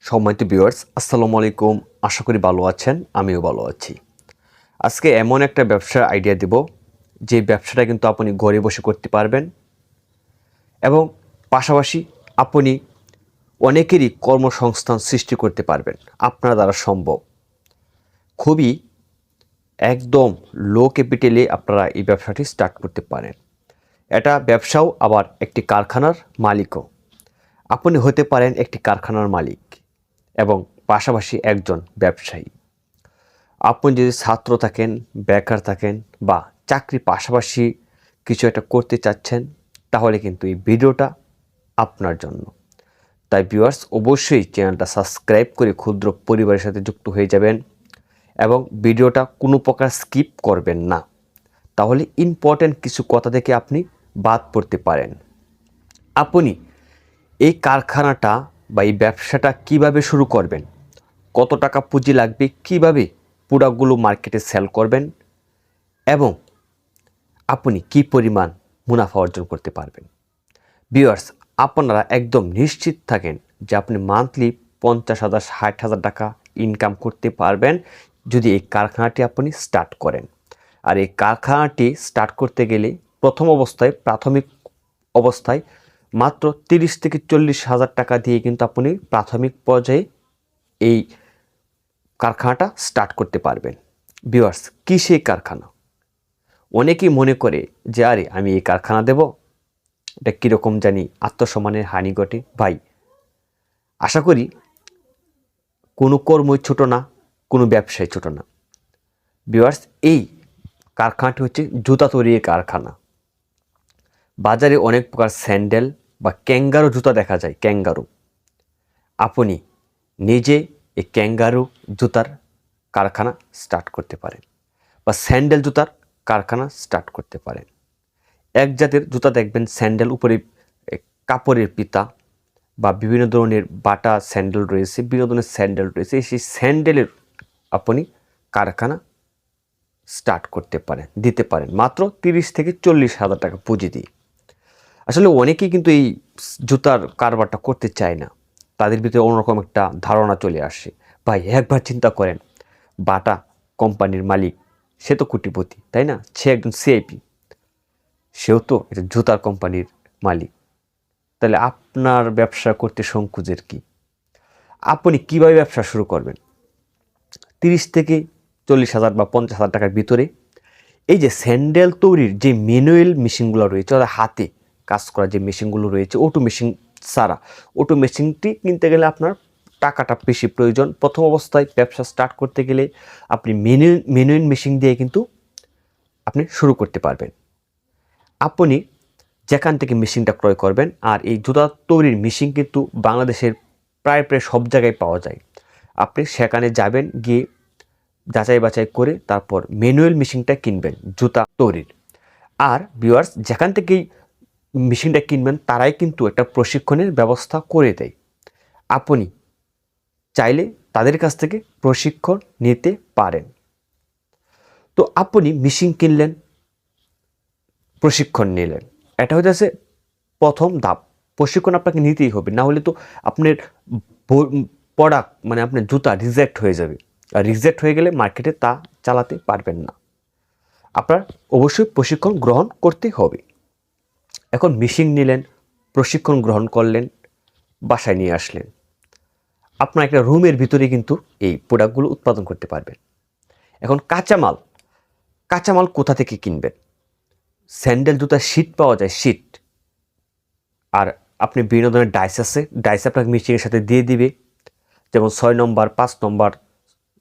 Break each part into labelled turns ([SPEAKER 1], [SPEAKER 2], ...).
[SPEAKER 1] সম্মানিত ভিউয়ার্স, আসসালামু আলাইকুম। আশা করি ভালো আছেন, আমিও ভালো আছি। আজকে এমন একটা ব্যবসার আইডিয়া দেব, যে ব্যবসাটা কিন্তু আপনি ঘরে বসে করতে পারবেন এবং পাশাপাশি আপনি অনেকেরই কর্মসংস্থান সৃষ্টি করতে পারবেন। আপনার দ্বারা সম্ভব। খুবই একদম লো ক্যাপিটালে আপনারা এই ব্যবসাটি স্টার্ট করতে পারেন। এটা ব্যবসাও আবার একটি কারখানার মালিকও। আপনি হতে পারেন একটি কারখানার মালিক এবং পাশাপাশি একজন ব্যবসায়ী। আপনি যদি ছাত্র থাকেন, বেকার থাকেন বা চাকরি পাশাপাশি কিছু একটা করতে চাচ্ছেন, তাহলে কিন্তু এই ভিডিওটা আপনার জন্য। তাই ভিউয়ার্স, অবশ্যই চ্যানেলটা সাবস্ক্রাইব করে ক্ষুদ্র পরিবারের সাথে যুক্ত হয়ে যাবেন এবং ভিডিওটা কোনো প্রকার স্কিপ করবেন না। তাহলে ইম্পর্ট্যান্ট কিছু কথা থেকে আপনি বাদ পড়তে পারেন। আপনি এই কারখানাটা বা এই ব্যবসাটা কিভাবে শুরু করবেন, কত টাকা পুঁজি লাগবে, কিভাবে প্রোডাক্টগুলো মার্কেটে সেল করবেন এবং আপনি কি পরিমাণ মুনাফা অর্জন করতে পারবেন। ভিউয়ার্স, আপনারা একদম নিশ্চিত থাকেন যে আপনি মান্থলি 50,000 60,000 টাকা ইনকাম করতে পারবেন যদি এই কারখানাটি আপনি স্টার্ট করেন। আর এই কারখানাটি স্টার্ট করতে গেলে প্রাথমিক অবস্থায় মাত্র 30 থেকে 40,000 টাকা দিয়ে কিন্তু আপনি প্রাথমিক পর্যায়ে এই কারখানাটা স্টার্ট করতে পারবেন। ভিউয়ার্স, কী সেই কারখানা? অনেকেই মনে করে যে আরে আমি এই কারখানা দেব, এটা কীরকম জানি আত্মসম্মানের হানি ঘটে। ভাই, আশা করি কোনো কর্মই ছোট না, কোনো ব্যবসায় ছোট না। ভিউয়ার্স, এই কারখানাটি হচ্ছে জুতা তৈরির কারখানা। বাজারে অনেক প্রকার স্যান্ডেল বা ক্যাঙ্গারু জুতা দেখা যায়। ক্যাঙ্গারু, আপনি নিজে এই ক্যাঙ্গারু জুতার কারখানা স্টার্ট করতে পারেন বা স্যান্ডেল জুতার কারখানা স্টার্ট করতে পারেন। এক জাতের জুতা দেখবেন, স্যান্ডেল উপরে কাপড়ের পিতা বা বিভিন্ন ধরনের বাটা স্যান্ডেল রয়েছে, বিভিন্ন ধরনের স্যান্ডেল রয়েছে। সেই স্যান্ডেলের আপনি কারখানা স্টার্ট করতে পারেন, দিতে পারেন মাত্র 30 থেকে 40,000 টাকা পুঁজি দিয়ে। আসলে অনেকেই কিন্তু এই জুতার কারবারটা করতে চায় না, তাদের ভিতরে অন্যরকম একটা ধারণা চলে আসে। ভাই, একবার চিন্তা করেন, বাটা কোম্পানির মালিক, সে তো কোটিপতি, তাই না? সে একজন সিআইপি, সেও তো এটা জুতার কোম্পানির মালিক। তাহলে আপনার ব্যবসা করতে সংকোচের কি? আপনি কিভাবে ব্যবসা শুরু করবেন? 30 থেকে 40,000 বা 50,000 টাকার ভিতরে এই যে স্যান্ডেল তৈরির যে ম্যানুয়াল মেশিনগুলো রয়েছে, অর্থাৎ হাতে কাজ করা যে মেশিনগুলো রয়েছে, অটো মেশিন ছাড়া, অটো মেশিনটি কিনতে গেলে আপনার টাকাটা বেশি প্রয়োজন। প্রথম অবস্থায় ব্যবসা স্টার্ট করতে গেলে আপনি ম্যানুয়াল মেশিন দিয়ে কিন্তু আপনি শুরু করতে পারবেন। আপনি যেখান থেকে মেশিনটা ক্রয় করবেন, আর এই জুতা তৈরির মেশিন কিন্তু বাংলাদেশের প্রায় সব জায়গায় পাওয়া যায়। আপনি সেখানে যাবেন, গিয়ে যাচাই বাছাই করে তারপর ম্যানুয়াল মেশিনটা কিনবেন জুতা তৈরির। আর ভিউয়ার্স, যেখান থেকেই মেশিনটা কিনবেন তারাই কিন্তু একটা প্রশিক্ষণের ব্যবস্থা করে দেয়। আপনি চাইলে তাদের কাছ থেকে প্রশিক্ষণ নিতে পারেন। তো আপনি মেশিন কিনলেন, প্রশিক্ষণ নিলেন, এটা হচ্ছে প্রথম ধাপ। প্রশিক্ষণ আপনাকে নিতেই হবে, না হলে তো আপনার প্রোডাক্ট মানে আপনার জুতা রিজেক্ট হয়ে যাবে। আর রিজেক্ট হয়ে গেলে মার্কেটে তা চালাতে পারবেন না। আপনার অবশ্যই প্রশিক্ষণ গ্রহণ করতে হবে। এখন মেশিন নিলেন, প্রশিক্ষণ গ্রহণ করলেন, বাসায় নিয়ে আসলেন। আপনার একটা রুমের ভিতরে কিন্তু এই প্রোডাক্টগুলো উৎপাদন করতে পারবেন। এখন কাঁচামাল কোথা থেকে কিনবেন? স্যান্ডেল জুতার শিট পাওয়া যায়, শিট। আর আপনি বিভিন্ন ধরনের ডাইস আছে, ডাইস আপনাকে মেশিনের সাথে দিয়ে দিবে। যেমন 6 নম্বর, 5 নম্বর,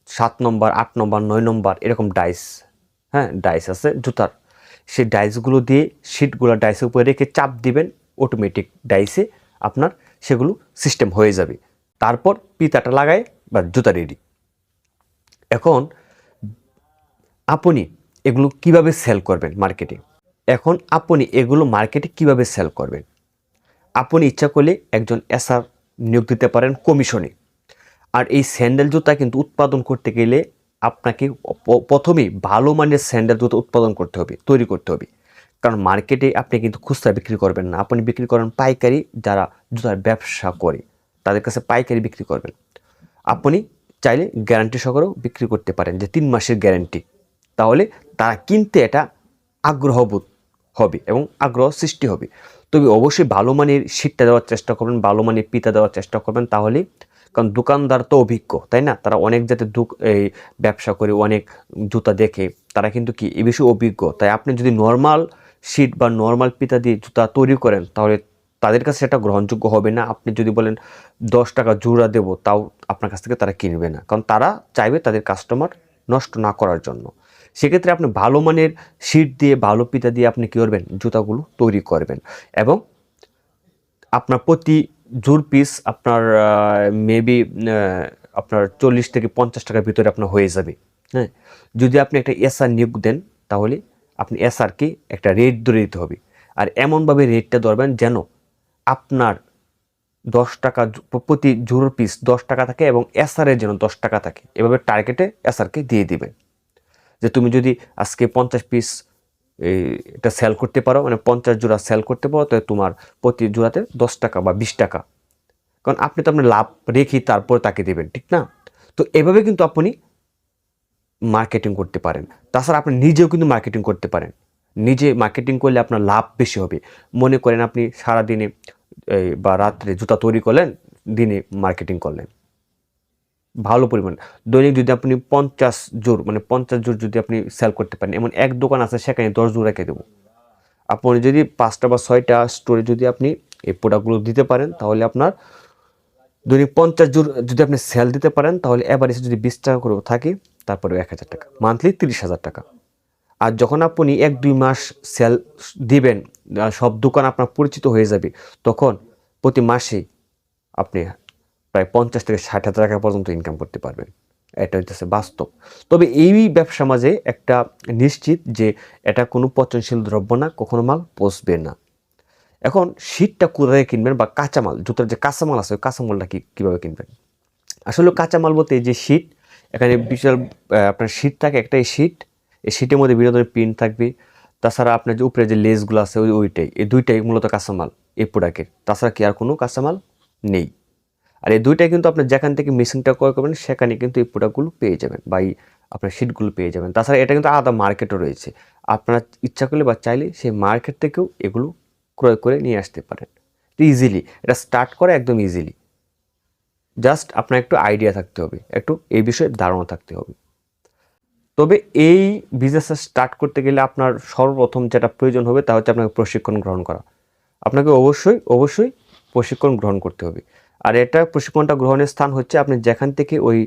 [SPEAKER 1] 7 নম্বর, 8 নম্বর, 9 নম্বর, এরকম ডাইস। হ্যাঁ, ডাইস আছে জুতার। সেই ডাইসগুলো দিয়ে শিটগুলো ডাইসের উপরে রেখে চাপ দিবেন, অটোমেটিক ডাইসে আপনার সেগুলো সিস্টেম হয়ে যাবে। তারপর পিতাটা লাগায় বা জুতা রেডি। এখন আপনি এগুলো কিভাবে সেল করবেন মার্কেটে? আপনি ইচ্ছা করলে একজন এসআর নিয়োগ দিতে পারেন কমিশনে। আর এই স্যান্ডেল জুতা কিন্তু উৎপাদন করতে গেলে আপনাকে প্রথমেই ভালো মানের স্যান্ডেল জুতা তৈরি করতে হবে। কারণ মার্কেটে আপনি কিন্তু খুচরা বিক্রি করবেন না, আপনি বিক্রি করেন পাইকারি, যারা জুতার ব্যবসা করে তাদের কাছে পাইকারি বিক্রি করবেন। আপনি চাইলে গ্যারান্টি সহকারেও বিক্রি করতে পারেন, যে 3 মাসের গ্যারান্টি। তাহলে তারা কিনতে এটা আগ্রহবোধ হবে এবং আগ্রহ সৃষ্টি হবে। তবে অবশ্যই ভালো মানের শীটটা দেওয়ার চেষ্টা করবেন, ভালো মানের পিতা দেওয়ার চেষ্টা করবেন, তাহলে, কারণ দোকানদার তো অভিজ্ঞ, তাই না? তারা অনেক যাতে এই ব্যবসা করে, অনেক জুতা দেখে, তারা কিন্তু কি এই বিষয়ে অভিজ্ঞ। তাই আপনি যদি নর্মাল শীট বা নর্মাল পিতা দিয়ে জুতা তৈরি করেন, তাহলে তাদের কাছে সেটা গ্রহণযোগ্য হবে না। আপনি যদি বলেন 10 টাকা জোড়া দেবো, তাও আপনার কাছ থেকে তারা কিনবে না, কারণ তারা চাইবে তাদের কাস্টমার নষ্ট না করার জন্য। সেক্ষেত্রে আপনি ভালো মানের শীট দিয়ে, ভালো পিতা দিয়ে আপনি কী করবেন, জুতাগুলো তৈরি করবেন। এবং আপনার প্রতি জোড় পিস আপনার মেবি আপনার 40 থেকে 50 টাকার ভিতরে আপনার হয়ে যাবে। হ্যাঁ, যদি আপনি একটা এসআর নিয়োগ দেন, তাহলে আপনি এসআরকে একটা রেট ধরে দিতে হবে। আর এমনভাবে রেটটা ধরবেন যেন আপনার 10 টাকা প্রতি জোড় পিস 10 টাকা থাকে এবং এসআরের যেন 10 টাকা থাকে। এভাবে টার্গেটে এসআরকে দিয়ে দিবেন, যে তুমি যদি আজকে 50 পিস এটা সেল করতে পারো, মানে 50 জোড়া সেল করতে পারো, তাহলে তোমার প্রতি জোড়াতে 10 টাকা বা 20 টাকা, কারণ আপনি তো আপনার লাভ রেখে তারপর তাকে দেবেন, ঠিক না? তো এভাবে কিন্তু আপনি মার্কেটিং করতে পারেন। তাছাড়া আপনি নিজেও কিন্তু মার্কেটিং করতে পারেন। নিজে মার্কেটিং করলে আপনার লাভ বেশি হবে। মনে করেন আপনি সারাদিনে বা রাত্রে জুতা তৈরি করলেন, দিনে মার্কেটিং করলেন ভালো পরিমাণ। দৈনিক যদি আপনি 50 জোড়, মানে 50 জোড় যদি আপনি সেল করতে পারেন, এমন এক দোকান আছে সেখানে 10 জোড় রেখে দেবো। আপনি যদি 5টা বা 6টা স্টোরে যদি আপনি এই প্রোডাক্টগুলো দিতে পারেন, তাহলে আপনার দৈনিক 50 জোড় যদি আপনি সেল দিতে পারেন, তাহলে এভারেজে যদি 20 টাকা করে থাকে, তারপরে 1000 টাকা, মান্থলি 30,000 টাকা। আর যখন আপনি 1-2 মাস সেল দিবেন, সব দোকান আপনার পরিচিত হয়ে যাবে, তখন প্রতি মাসে আপনি প্রায় 50 থেকে 60,000 টাকা পর্যন্ত ইনকাম করতে পারবেন। এটা হচ্ছে বাস্তব। তবে এই ব্যবসা মাঝে একটা নিশ্চিত যে এটা কোনো পচনশীল দ্রব্য না, কখনো মাল পচবে না। এখন শীটটা কোথায় কিনবেন, বা কাঁচামাল, জুতার যে কাঁচামাল আছে, ওই কাঁচামালটা কীভাবে কিনবেন? আসলে কাঁচামাল বলতে এই যে শীট, এখানে বিশাল আপনার শীট থাকে, একটাই শীট। এই শীটের মধ্যে বিভিন্ন ধরনের প্রিন্ট থাকবে। তাছাড়া আপনার যে উপরে যে লেসগুলো আছে, ওইটাই, এই দুইটাই মূলত কাঁচামাল এই প্রোডাক্টের। তাছাড়া কি আর কোনো কাঁচামাল নেই। আর এই দুইটাই কিন্তু আপনি যেখান থেকে মেশিনটা ক্রয় করবেন, সেখানে কিন্তু এই প্রোডাক্টগুলো পেয়ে যাবেন, বা এই আপনার শীটগুলো পেয়ে যাবেন। তাছাড়া এটা কিন্তু আলাদা মার্কেটও রয়েছে। আপনারা ইচ্ছা করলে বা চাইলে সেই মার্কেট থেকেও এগুলো ক্রয় করে নিয়ে আসতে পারেন ইজিলি। এটা স্টার্ট করে একদম ইজিলি। জাস্ট আপনার একটু আইডিয়া থাকতে হবে, একটু এই বিষয়ে ধারণা থাকতে হবে। তবে এই বিজনেসটা স্টার্ট করতে গেলে আপনার সর্বপ্রথম যেটা প্রয়োজন হবে, তা হচ্ছে আপনাকে প্রশিক্ষণ গ্রহণ করা। আপনাকে অবশ্যই প্রশিক্ষণ গ্রহণ করতে হবে। আর এটা প্রশিক্ষণটা গ্রহণের স্থান হচ্ছে আপনি যেখান থেকে ওই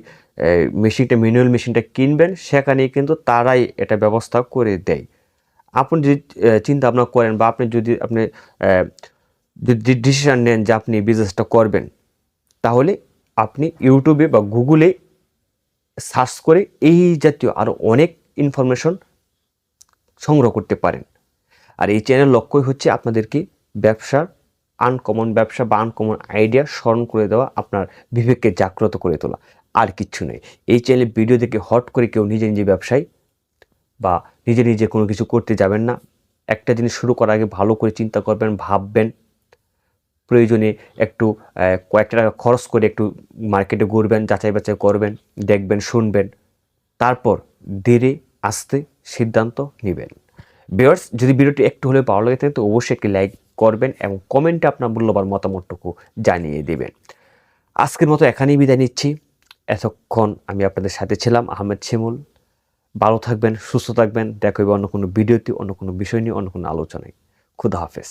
[SPEAKER 1] মেশিনটা, ম্যানুয়াল মেশিনটা কিনবেন, সেখানেই কিন্তু তারাই এটা ব্যবস্থা করে দেয়। আপনি যদি চিন্তা ভাবনা করেন, বা আপনি যদি ডিসিশন নেন যে আপনি বিজনেসটা করবেন, তাহলে আপনি ইউটিউবে বা গুগলে সার্চ করে এই জাতীয় আরও অনেক ইনফরমেশন সংগ্রহ করতে পারেন। আর এই চ্যানেল লক্ষ্যই হচ্ছে আপনাদেরকে ব্যবসার আনকমন ব্যবসা বা আনকমন আইডিয়া স্মরণ করে দেওয়া, আপনার বিবেককে জাগ্রত করে তোলা, আর কিচ্ছু নেই। এই চ্যানেলে ভিডিও দেখে হট করে কেউ নিজে ব্যবসায় বা নিজে কোনো কিছু করতে যাবেন না। একটা জিনিস শুরু করার আগে ভালো করে চিন্তা করবেন, ভাববেন, প্রয়োজনে একটু কয়েকটা টাকা খরচ করে একটু মার্কেটে ঘুরবেন, যাচাই বাছাই করবেন, দেখবেন, শুনবেন, তারপর ধীরে আস্তে সিদ্ধান্ত নেবেন। ভিউয়ার্স, যদি ভিডিওটি একটু হলেও ভালো লাগে থাকে, তো অবশ্যই একটি লাইক করবেন এবং কমেন্টে আপনার মূল্যবান মতামতটুকু জানিয়ে দেবেন। আজকের মতো এখানেই বিদায় নিচ্ছি। এতক্ষণ আমি আপনাদের সাথে ছিলাম আহমেদ শিমুল। ভালো থাকবেন, সুস্থ থাকবেন। দেখা হবে অন্য কোনো ভিডিওতে, অন্য কোনো বিষয় নিয়ে, অন্য কোনো আলোচনায়। খুদা হাফেজ।